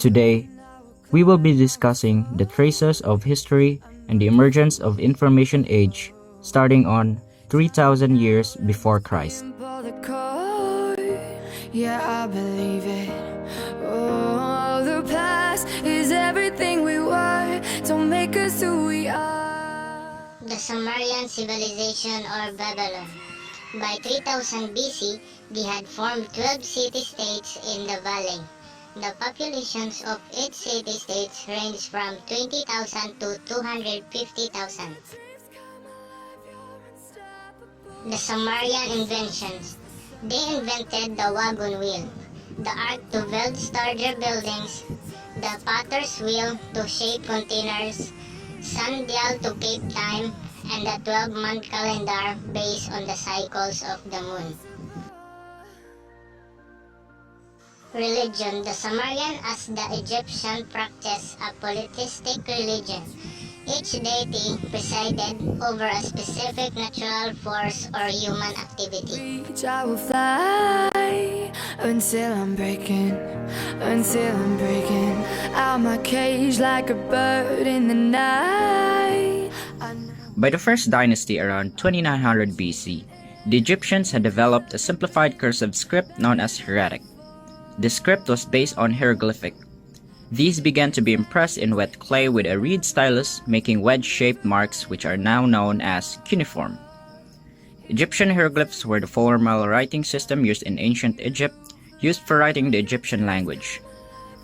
Today, we will be discussing the traces of history and the emergence of information age starting on 3,000 years before Christ. Yeah, I believe it. Oh, the past is everything we were. Don't make us who we are. The Sumerian civilization or Babylon. By 3000 BC, they had formed 12 city-states in the valley. The populations of each city-states ranged from 20,000 to 250,000. The Sumerian inventions. They invented the wagon wheel, the ark to build larger buildings, the potter's wheel to shape containers, sundial to keep time, and the 12-month calendar based on the cycles of the moon. Religion. The Sumerian as the Egyptian practiced a polytheistic religion. Each deity presided over a specific natural force or human activity. I will fly until I'm breaking out my cage like a bird in the night. By the first dynasty around 2900 BC, the Egyptians had developed a simplified cursive script known as hieratic. The script was based on hieroglyphic. These began to be impressed in wet clay with a reed stylus, making wedge-shaped marks which are now known as cuneiform. Egyptian hieroglyphs were the formal writing system used in ancient Egypt, used for writing the Egyptian language.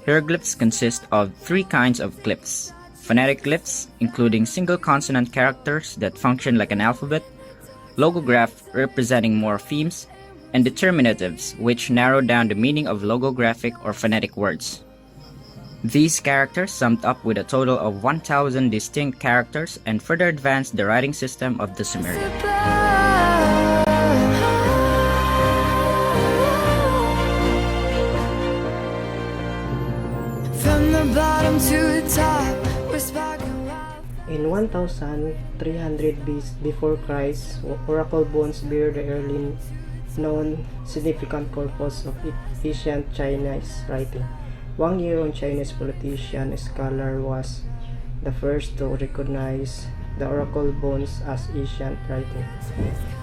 Hieroglyphs consist of three kinds of glyphs: phonetic glyphs, including single consonant characters that function like an alphabet, logograph representing morphemes, and determinatives, which narrow down the meaning of logographic or phonetic words. These characters summed up with a total of 1,000 distinct characters and further advanced the writing system of the Sumerians. From the bottom to the top, we're sparking wild. In 1300 BC before Christ, oracle bones bear the early known significant corpus of ancient Chinese writing. Wang Yiron, Chinese politician scholar, was the first to recognize the oracle bones as ancient writing.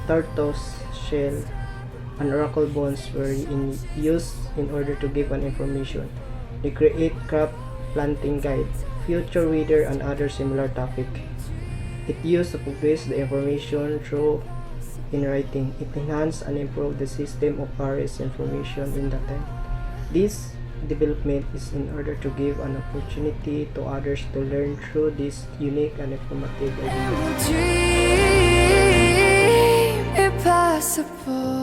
Tortoise shell and oracle bones were used in order to give an information. They create crop planting guide, future weather, and other similar topic. It used to publish the information through in writing. It enhanced and improved the system of various information in that time. This development is in order to give an opportunity to others to learn through this unique and informative ideas. Dream impossible.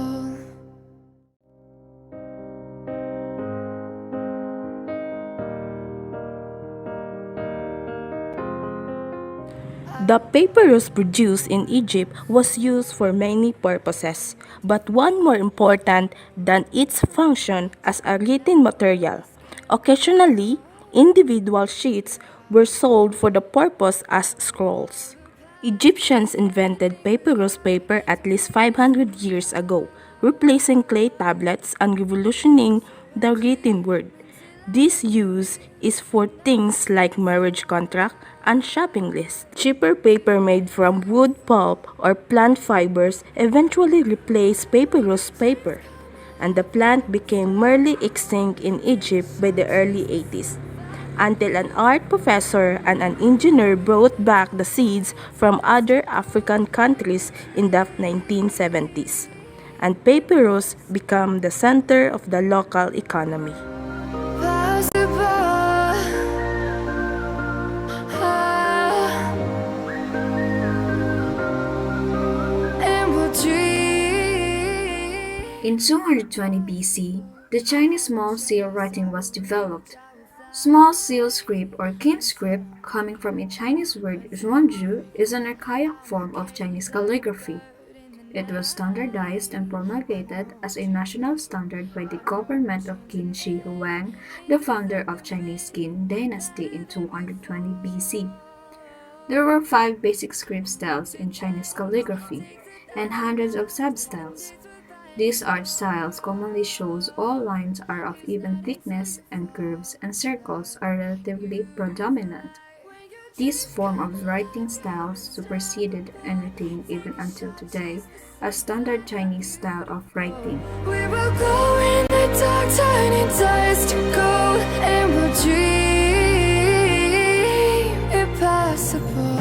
The papyrus produced in Egypt was used for many purposes, but one more important than its function as a written material. Occasionally, individual sheets were sold for the purpose as scrolls. Egyptians invented papyrus paper at least 500 years ago, replacing clay tablets and revolutionizing the written word. This use is for things like marriage contract and shopping lists. Cheaper paper made from wood pulp or plant fibers eventually replaced papyrus paper, and the plant became nearly extinct in Egypt by the early 80s, until an art professor and an engineer brought back the seeds from other African countries in the 1970s, and papyrus became the center of the local economy. In 220 BC, the Chinese small seal writing was developed. Small seal script or kin script, coming from a Chinese word zhuanzhu, is an archaic form of Chinese calligraphy. It was standardized and promulgated as a national standard by the government of Qin Shi Huang, the founder of Chinese Qin dynasty in 220 BC. There were 5 basic script styles in Chinese calligraphy and hundreds of substyles. These art styles commonly shows all lines are of even thickness and curves and circles are relatively predominant. This form of writing style superseded and retained even until today a standard Chinese style of writing. We will go in the dark, turning dust to gold, and we'll dream impossible.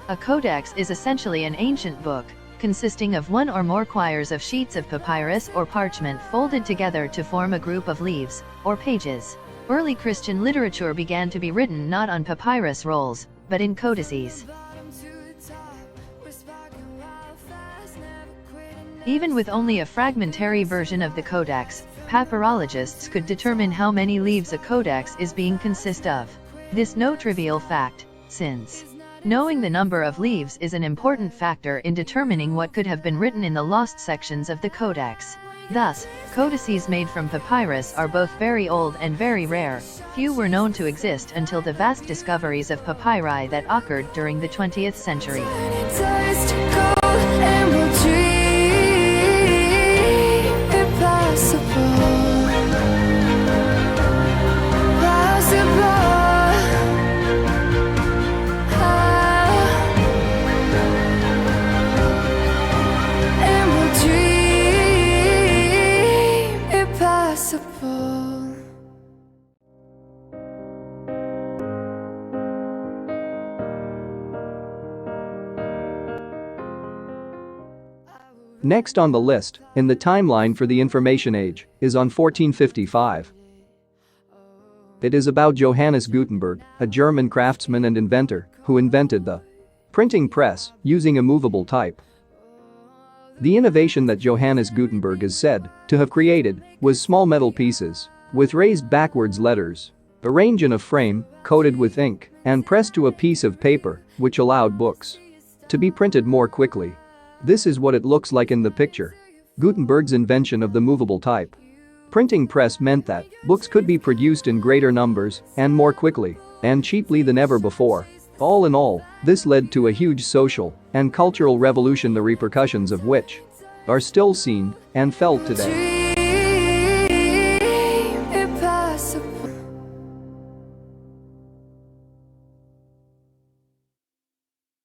A codex is essentially an ancient book, consisting of one or more quires of sheets of papyrus or parchment folded together to form a group of leaves, or pages. Early Christian literature began to be written not on papyrus rolls, but in codices. Even with only a fragmentary version of the codex, papyrologists could determine how many leaves a codex is being consist of. This no trivial fact, since knowing the number of leaves is an important factor in determining what could have been written in the lost sections of the codex. Thus, codices made from papyrus are both very old and very rare. Few were known to exist until the vast discoveries of papyri that occurred during the 20th century. Turning dust to gold, and we'll dream impossible. And we'll dream impossible. Next on the list, in the timeline for the Information Age, is on 1455. It is about Johannes Gutenberg, a German craftsman and inventor, who invented the printing press using a movable type. The innovation that Johannes Gutenberg is said to have created was small metal pieces with raised backwards letters, arranged in a frame, coated with ink, and pressed to a piece of paper, which allowed books to be printed more quickly. This is what it looks like in the picture. Gutenberg's invention of the movable type printing press meant that books could be produced in greater numbers and more quickly and cheaply than ever before. All in all, this led to a huge social and cultural revolution, the repercussions of which are still seen and felt today.